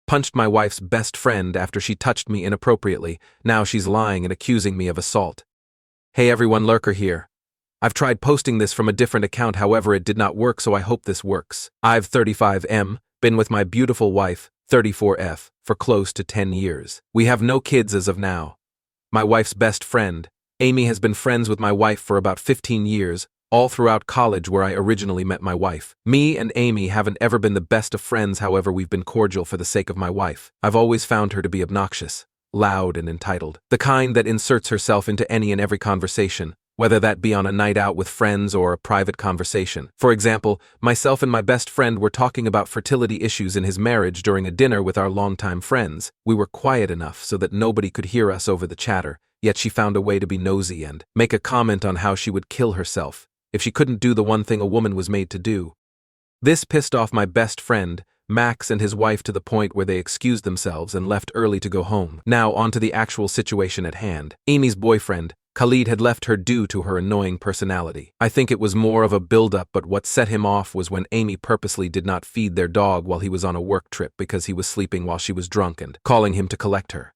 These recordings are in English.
Punched my wife's best friend after she touched me inappropriately. Now she's lying and accusing me of assault. Hey everyone, Lurker here. I've tried posting this from a different account, however it did not work, so I hope this works. I've 35M, been with my beautiful wife, 34F, for close to 10 years. We have no kids as of now. My wife's best friend, Amy, has been friends with my wife for about 15 years, all throughout college where I originally met my wife. Me and Amy haven't ever been the best of friends, however we've been cordial for the sake of my wife. I've always found her to be obnoxious, loud and entitled. The kind that inserts herself into any and every conversation, whether that be on a night out with friends or a private conversation. For example, myself and my best friend were talking about fertility issues in his marriage during a dinner with our longtime friends. We were quiet enough so that nobody could hear us over the chatter, yet she found a way to be nosy and make a comment on how she would kill herself if she couldn't do the one thing a woman was made to do. This pissed off my best friend, Max, and his wife to the point where they excused themselves and left early to go home. Now on to the actual situation at hand. Amy's boyfriend, Khalid, had left her due to her annoying personality. I think it was more of a build-up, but what set him off was when Amy purposely did not feed their dog while he was on a work trip because he was sleeping while she was drunk and calling him to collect her.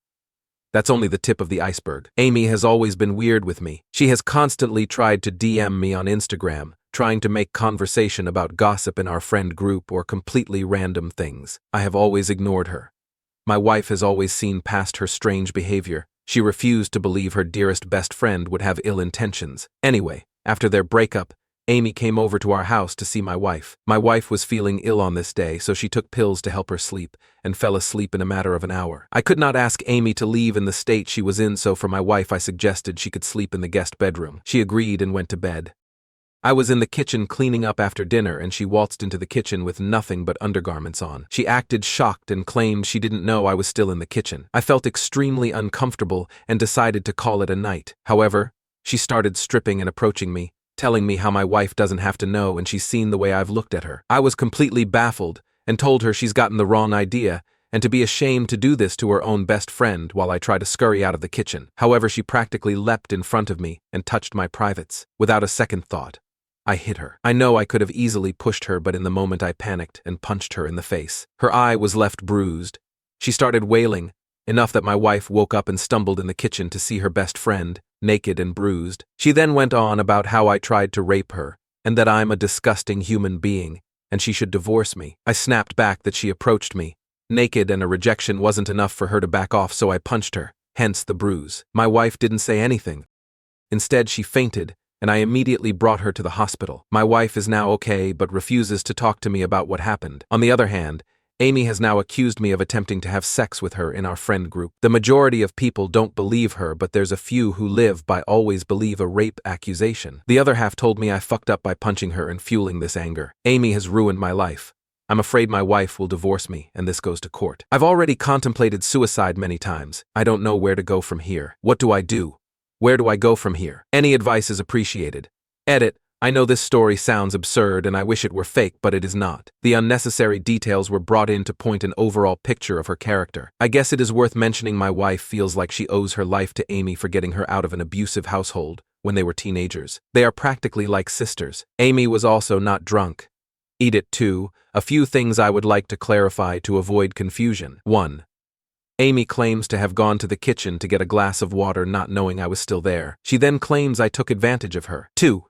That's only the tip of the iceberg. Amy has always been weird with me. She has constantly tried to DM me on Instagram, trying to make conversation about gossip in our friend group or completely random things. I have always ignored her. My wife has always seen past her strange behavior. She refused to believe her dearest best friend would have ill intentions. Anyway, after their breakup, Amy came over to our house to see my wife. My wife was feeling ill on this day, so she took pills to help her sleep and fell asleep in a matter of an hour. I could not ask Amy to leave in the state she was in, so for my wife I suggested she could sleep in the guest bedroom. She agreed and went to bed. I was in the kitchen cleaning up after dinner, and she waltzed into the kitchen with nothing but undergarments on. She acted shocked and claimed she didn't know I was still in the kitchen. I felt extremely uncomfortable and decided to call it a night. However, she started stripping and approaching me, telling me how my wife doesn't have to know and she's seen the way I've looked at her. I was completely baffled and told her she's gotten the wrong idea and to be ashamed to do this to her own best friend while I try to scurry out of the kitchen. However, she practically leapt in front of me and touched my privates. Without a second thought, I hit her. I know I could have easily pushed her, but in the moment I panicked and punched her in the face. Her eye was left bruised. She started wailing, enough that my wife woke up and stumbled in the kitchen to see her best friend, naked and bruised. She then went on about how I tried to rape her, and that I'm a disgusting human being, and she should divorce me. I snapped back that she approached me naked, and a rejection wasn't enough for her to back off, so I punched her, hence the bruise. My wife didn't say anything. Instead, she fainted, and I immediately brought her to the hospital. My wife is now okay, but refuses to talk to me about what happened. On the other hand, Amy has now accused me of attempting to have sex with her in our friend group. The majority of people don't believe her, but there's a few who live by always believe a rape accusation. The other half told me I fucked up by punching her and fueling this anger. Amy has ruined my life. I'm afraid my wife will divorce me, and this goes to court. I've already contemplated suicide many times. I don't know where to go from here. What do I do? Where do I go from here? Any advice is appreciated. Edit. I know this story sounds absurd and I wish it were fake, but it is not. The unnecessary details were brought in to point an overall picture of her character. I guess it is worth mentioning my wife feels like she owes her life to Amy for getting her out of an abusive household when they were teenagers. They are practically like sisters. Amy was also not drunk. Edit 2. A few things I would like to clarify to avoid confusion. 1. Amy claims to have gone to the kitchen to get a glass of water not knowing I was still there. She then claims I took advantage of her. 2.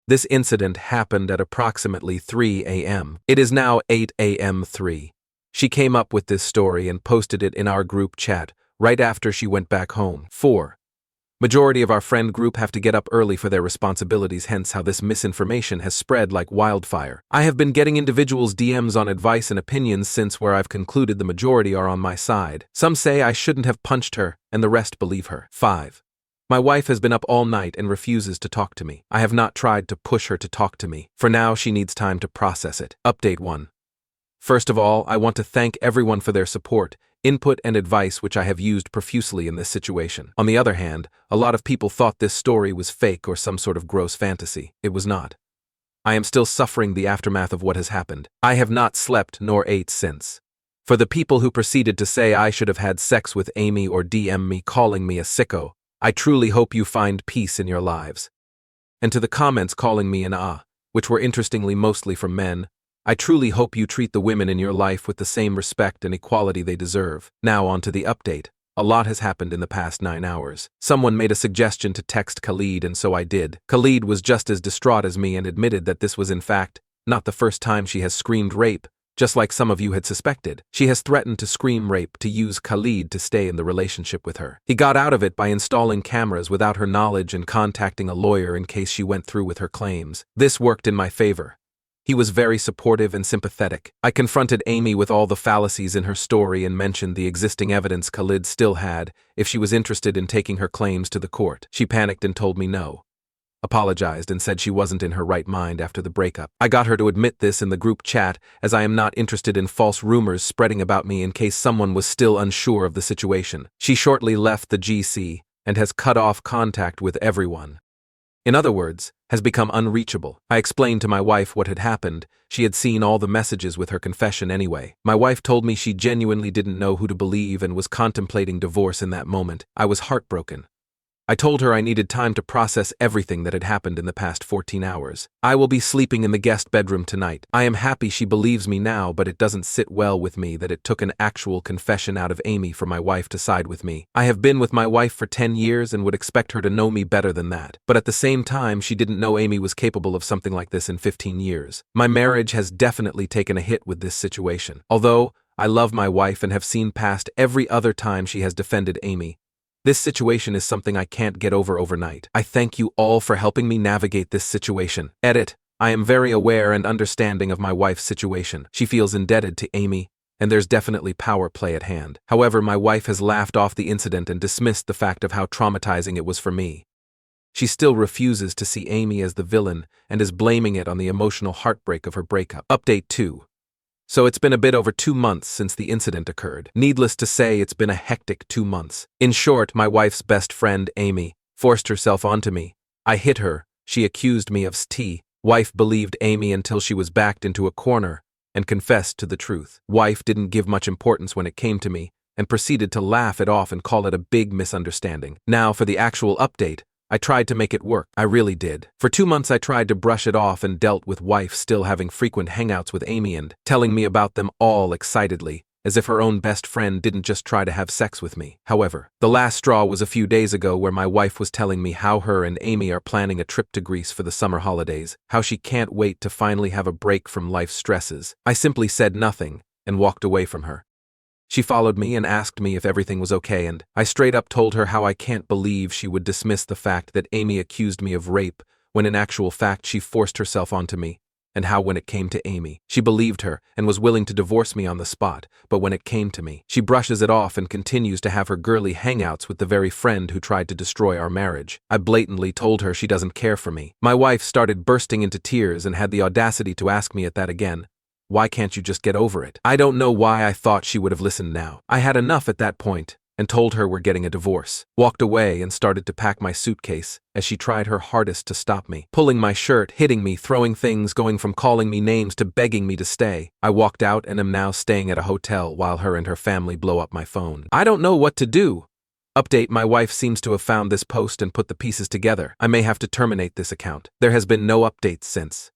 This incident happened at approximately 3 a.m. It is now 8 a.m. 3. She came up with this story and posted it in our group chat right after she went back home. 4. Majority of our friend group have to get up early for their responsibilities, hence how this misinformation has spread like wildfire. I have been getting individuals' DMs on advice and opinions since, where I've concluded the majority are on my side. Some say I shouldn't have punched her, and the rest believe her. 5. My wife has been up all night and refuses to talk to me. I have not tried to push her to talk to me. For now, she needs time to process it. Update 1. First of all, I want to thank everyone for their support, input, and advice which I have used profusely in this situation. On the other hand, a lot of people thought this story was fake or some sort of gross fantasy. It was not. I am still suffering the aftermath of what has happened. I have not slept nor ate since. For the people who proceeded to say I should have had sex with Amy or DM me calling me a sicko, I truly hope you find peace in your lives. And to the comments calling me an which were interestingly mostly from men, I truly hope you treat the women in your life with the same respect and equality they deserve. Now on to the update. A lot has happened in the past 9 hours. Someone made a suggestion to text Khalid, and so I did. Khalid was just as distraught as me and admitted that this was in fact not the first time she has screamed rape, just like some of you had suspected. She has threatened to scream rape to use Khalid to stay in the relationship with her. He got out of it by installing cameras without her knowledge and contacting a lawyer in case she went through with her claims. This worked in my favor. He was very supportive and sympathetic. I confronted Amy with all the fallacies in her story and mentioned the existing evidence Khalid still had if she was interested in taking her claims to the court. She panicked and told me no. Apologized and said she wasn't in her right mind after the breakup. I got her to admit this in the group chat, as I am not interested in false rumors spreading about me in case someone was still unsure of the situation. She shortly left the GC and has cut off contact with everyone. In other words, has become unreachable. I explained to my wife what had happened. She had seen all the messages with her confession anyway. My wife told me she genuinely didn't know who to believe and was contemplating divorce in that moment. I was heartbroken. I told her I needed time to process everything that had happened in the past 14 hours. I will be sleeping in the guest bedroom tonight. I am happy she believes me now, but it doesn't sit well with me that it took an actual confession out of Amy for my wife to side with me. I have been with my wife for 10 years and would expect her to know me better than that. But at the same time, she didn't know Amy was capable of something like this in 15 years. My marriage has definitely taken a hit with this situation. Although I love my wife and have seen past every other time she has defended Amy, this situation is something I can't get over overnight. I thank you all for helping me navigate this situation. Edit. I am very aware and understanding of my wife's situation. She feels indebted to Amy, and there's definitely power play at hand. However, my wife has laughed off the incident and dismissed the fact of how traumatizing it was for me. She still refuses to see Amy as the villain and is blaming it on the emotional heartbreak of her breakup. Update 2. So it's been a bit over 2 months since the incident occurred. Needless to say, it's been a hectic 2 months. In short, my wife's best friend, Amy, forced herself onto me. I hit her. She accused me of st. Wife believed Amy until she was backed into a corner and confessed to the truth. Wife didn't give much importance when it came to me and proceeded to laugh it off and call it a big misunderstanding. Now for the actual update. I tried to make it work. I really did. For 2 months I tried to brush it off and dealt with wife still having frequent hangouts with Amy and telling me about them all excitedly, as if her own best friend didn't just try to have sex with me. However, the last straw was a few days ago where my wife was telling me how her and Amy are planning a trip to Greece for the summer holidays, how she can't wait to finally have a break from life's stresses. I simply said nothing and walked away from her. She followed me and asked me if everything was okay, and I straight up told her how I can't believe she would dismiss the fact that Amy accused me of rape when in actual fact she forced herself onto me, and how when it came to Amy, she believed her and was willing to divorce me on the spot, but when it came to me, she brushes it off and continues to have her girly hangouts with the very friend who tried to destroy our marriage. I blatantly told her she doesn't care for me. My wife started bursting into tears and had the audacity to ask me at that again. Why can't you just get over it? I don't know why I thought she would have listened now. I had enough at that point and told her we're getting a divorce. Walked away and started to pack my suitcase as she tried her hardest to stop me, pulling my shirt, hitting me, throwing things, going from calling me names to begging me to stay. I walked out and am now staying at a hotel while her and her family blow up my phone. I don't know what to do. Update: my wife seems to have found this post and put the pieces together. I may have to terminate this account. There has been no updates since.